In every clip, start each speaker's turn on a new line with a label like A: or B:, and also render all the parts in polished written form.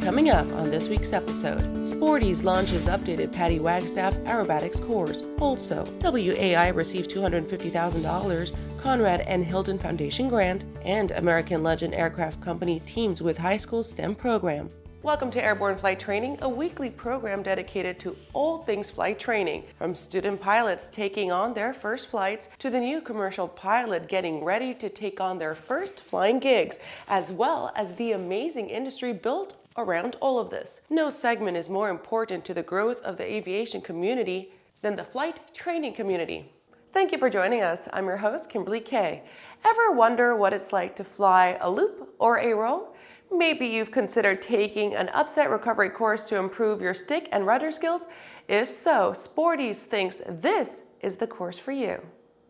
A: Coming up on this week's episode, Sportys launches updated Patty Wagstaff Aerobatics course. Also, WAI receives $250,000 Conrad N Hilton Foundation grant, and American Legend Aircraft Company teams with high school STEM program. Welcome to Airborne-Flight Training, a weekly program dedicated to all things flight training, from student pilots taking on their first flights to the new commercial pilot getting ready to take on their first flying gigs, as well as the amazing industry built around all of this. No segment is more important to the growth of the aviation community than the flight training community. Thank you for joining us. I'm your host, Kimberly Kay. Ever wonder what it's like to fly a loop or a roll? Maybe you've considered taking an upset recovery course to improve your stick and rudder skills? If so, Sportys thinks this is the course for you.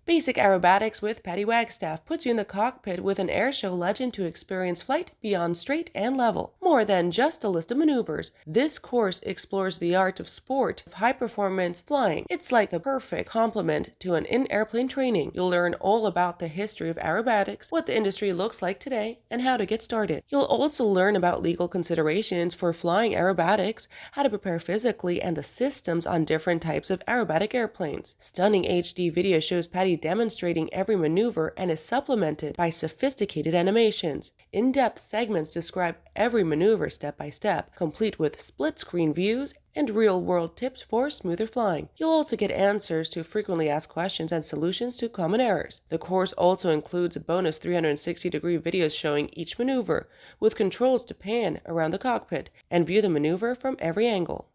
A: Basic Aerobatics with Patty Wagstaff puts you in the cockpit with an airshow legend to experience flight beyond straight and level. More than just a list of maneuvers, this course explores the art of sport, of high-performance flying. It's like the perfect complement to an in-airplane training. You'll learn all about the history of aerobatics, what the industry looks like today, and how to get started. You'll also learn about legal considerations for flying aerobatics, how to prepare physically, and the systems on different types of aerobatic airplanes. Stunning HD video shows Patty demonstrating every maneuver and is supplemented by sophisticated animations. In-depth segments describe every maneuver step by step, complete with split-screen views and real-world tips for smoother flying. You'll also get answers to frequently asked questions and solutions to common errors. The course also includes a bonus 360-degree videos showing each maneuver, with controls to pan around the cockpit and view the maneuver from every angle.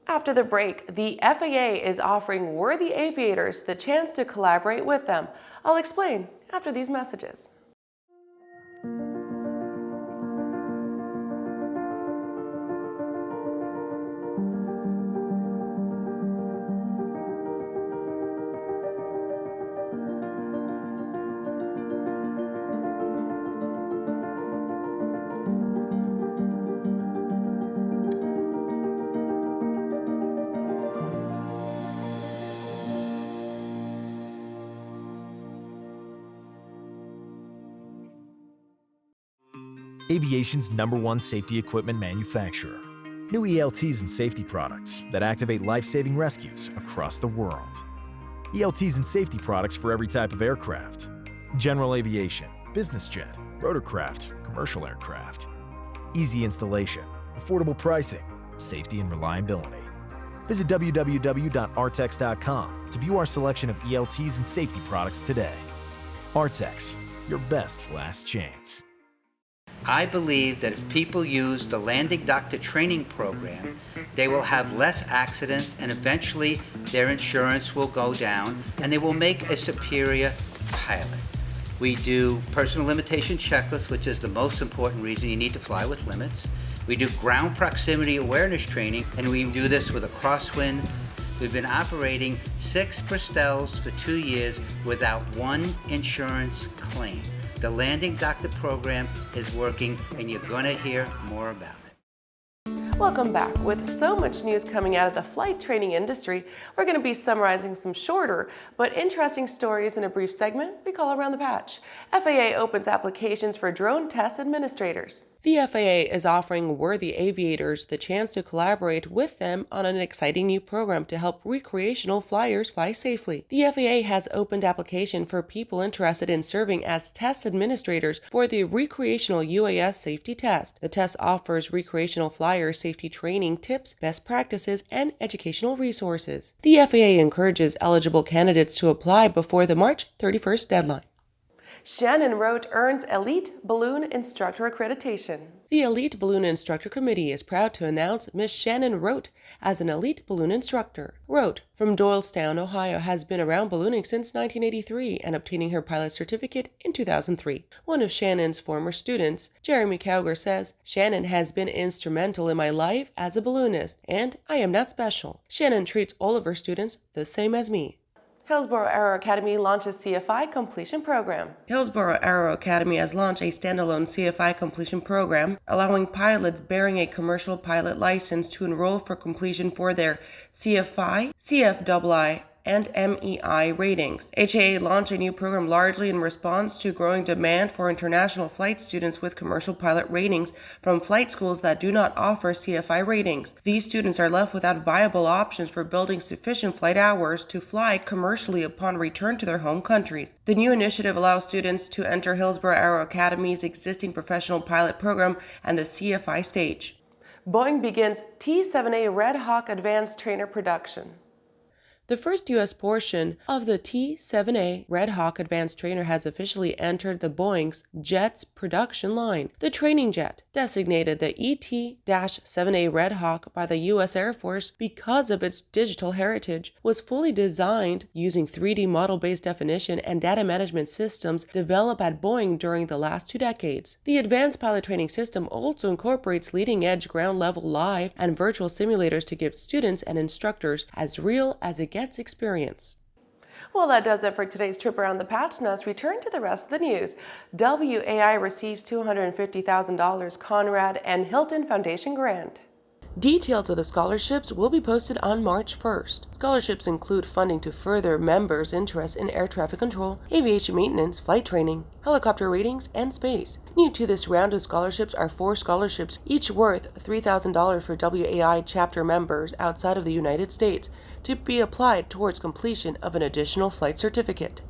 A: After the break, the FAA is offering worthy aviators the chance to collaborate with them. I'll explain after these messages.
B: Aviation's #1 safety equipment manufacturer. New ELTs and safety products that activate life-saving rescues across the world. ELTs and safety products for every type of aircraft. General aviation, business jet, rotorcraft, commercial aircraft. Easy installation, affordable pricing, safety and reliability. Visit www.artex.com to view our selection of ELTs and safety products today. Artex, your best last chance.
C: I believe that if people use the landing doctor training program, they will have less accidents and eventually their insurance will go down and they will make a superior pilot. We do personal limitation checklists, which is the most important reason you need to fly with limits. We do ground proximity awareness training, and we do this with a crosswind. We've been operating 6 Bristels for 2 years without one insurance claim. The Landing Doctor program is working, and you're going to hear more about it.
A: Welcome back. With so much news coming out of the flight training industry, we're going to be summarizing some shorter but interesting stories in a brief segment we call Around the Patch. FAA opens applications for drone test administrators. The FAA is offering worthy aviators the chance to collaborate with them on an exciting new program to help recreational flyers fly safely. The FAA has opened application for people interested in serving as test administrators for the recreational UAS safety test. The test offers recreational flyer safety training tips, best practices, and educational resources. The FAA encourages eligible candidates to apply before the March 31st deadline. Shannon Rote earns Elite Balloon Instructor accreditation. The Elite Balloon Instructor Committee is proud to announce Miss Shannon Rote as an Elite Balloon Instructor. Rote, from Doylestown, Ohio, has been around ballooning since 1983 and obtaining her pilot certificate in 2003. One of Shannon's former students, Jeremy Cowger, says, "Shannon has been instrumental in my life as a balloonist, and I am not special. Shannon treats all of her students the same as me." Hillsborough Aero Academy launches CFI completion program. Hillsborough Aero Academy has launched a standalone CFI completion program, allowing pilots bearing a commercial pilot license to enroll for completion for their CFI, CFII, and MEI ratings. HAA launched a new program largely in response to growing demand for international flight students with commercial pilot ratings from flight schools that do not offer CFI ratings. These students are left without viable options for building sufficient flight hours to fly commercially upon return to their home countries. The new initiative allows students to enter Hillsborough Aero Academy's existing professional pilot program and the CFI stage. Boeing begins T-7A Red Hawk Advanced Trainer production. The first U.S. portion of the T-7A Red Hawk Advanced Trainer has officially entered the Boeing's Jets production line. The training jet, designated the ET-7A Red Hawk by the U.S. Air Force because of its digital heritage, was fully designed using 3D model-based definition and data management systems developed at Boeing during the last 2 decades. The advanced pilot training system also incorporates leading-edge ground-level live and virtual simulators to give students and instructors as real as it gets experience. Well, that does it for today's trip around the patch. Now let's return to the rest of the news. WAI receives $250,000 Conrad N Hilton Foundation grant. Details of the scholarships will be posted on March 1st. Scholarships include funding to further members' interest in air traffic control, aviation maintenance, flight training, helicopter ratings, and space. New to this round of scholarships are 4 scholarships, each worth $3,000 for WAI chapter members outside of the United States, to be applied towards completion of an additional flight certificate.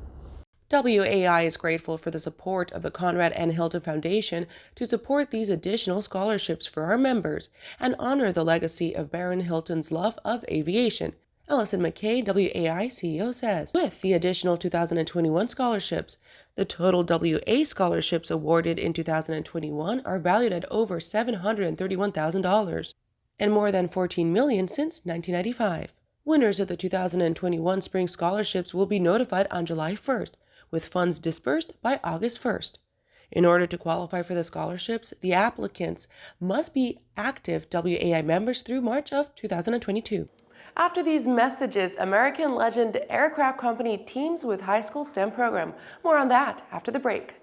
A: WAI is grateful for the support of the Conrad N. Hilton Foundation to support these additional scholarships for our members and honor the legacy of Baron Hilton's love of aviation. Allison McKay, WAI CEO, says, with the additional 2021 scholarships, the total WA scholarships awarded in 2021 are valued at over $731,000 and more than $14 million since 1995. Winners of the 2021 spring scholarships will be notified on July 1st, with funds dispersed by August 1st. In order to qualify for the scholarships, the applicants must be active WAI members through March of 2022. After these messages, American Legend Aircraft Company teams with high school STEM program. More on that after the break.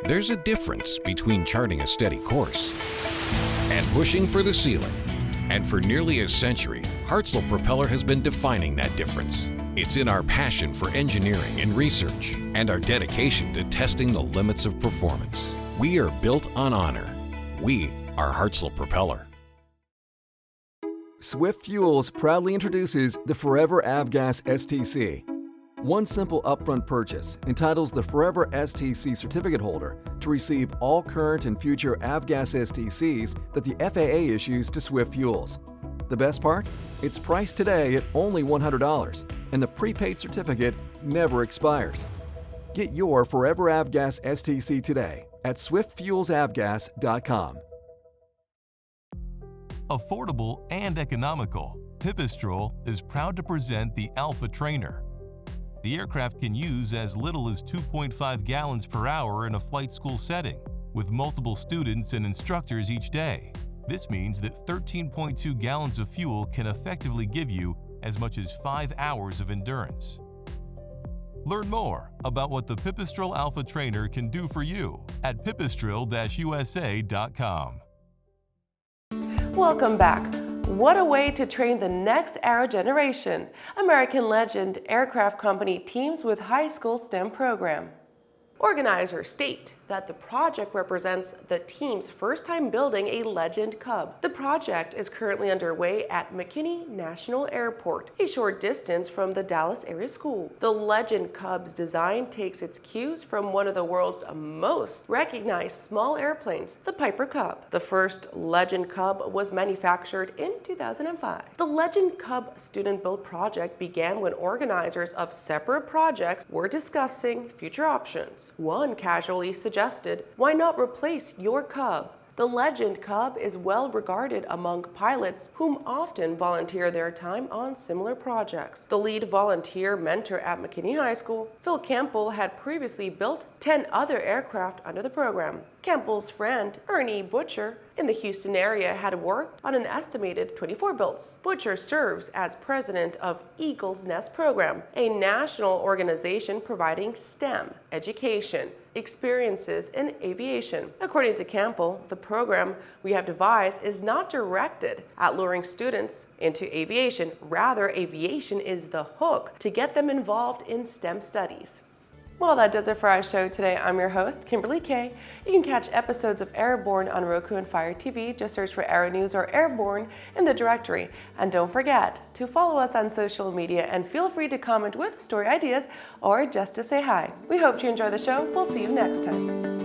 D: There's a difference between charting a steady course and pushing for the ceiling. And for nearly a century, Hartzell Propeller has been defining that difference. It's in our passion for engineering and research and our dedication to testing the limits of performance. We are built on honor. We are Hartzell Propeller.
E: Swift Fuels proudly introduces the Forever Avgas STC. One simple upfront purchase entitles the Forever STC certificate holder to receive all current and future Avgas STCs that the FAA issues to Swift Fuels. The best part? It's priced today at only $100, and the prepaid certificate never expires. Get your Forever Avgas STC today at swiftfuelsavgas.com.
F: Affordable and economical, Pipistrel is proud to present the Alpha Trainer. The aircraft can use as little as 2.5 gallons per hour in a flight school setting, with multiple students and instructors each day. This means that 13.2 gallons of fuel can effectively give you as much as 5 hours of endurance. Learn more about what the Pipistrel Alpha Trainer can do for you at pipistrel-usa.com.
A: Welcome back. What a way to train the next Aero generation. American Legend Aircraft Company teams with high school STEM program. Organizers state that the project represents the team's first time building a Legend Cub. The project is currently underway at McKinney National Airport, a short distance from the Dallas area school. The Legend Cub's design takes its cues from one of the world's most recognized small airplanes, the Piper Cub. The first Legend Cub was manufactured in 2005. The Legend Cub student-built project began when organizers of separate projects were discussing future options. One casually suggested, why not replace your Cub? The Legend Cub is well regarded among pilots whom often volunteer their time on similar projects. The lead volunteer mentor at McKinney High School, Phil Campbell, had previously built 10 other aircraft under the program. Campbell's friend, Ernie Butcher, in the Houston area had worked on an estimated 24 builds. Butcher serves as president of Eagle's Nest Program, a national organization providing STEM education experiences in aviation. According to Campbell, the program we have devised is not directed at luring students into aviation. Rather, aviation is the hook to get them involved in STEM studies. Well, that does it for our show today. I'm your host, Kimberly Kay. You can catch episodes of Airborne on Roku and Fire TV. Just search for Aero-News or Airborne in the directory. And don't forget to follow us on social media and feel free to comment with story ideas or just to say hi. We hope you enjoy the show. We'll see you next time.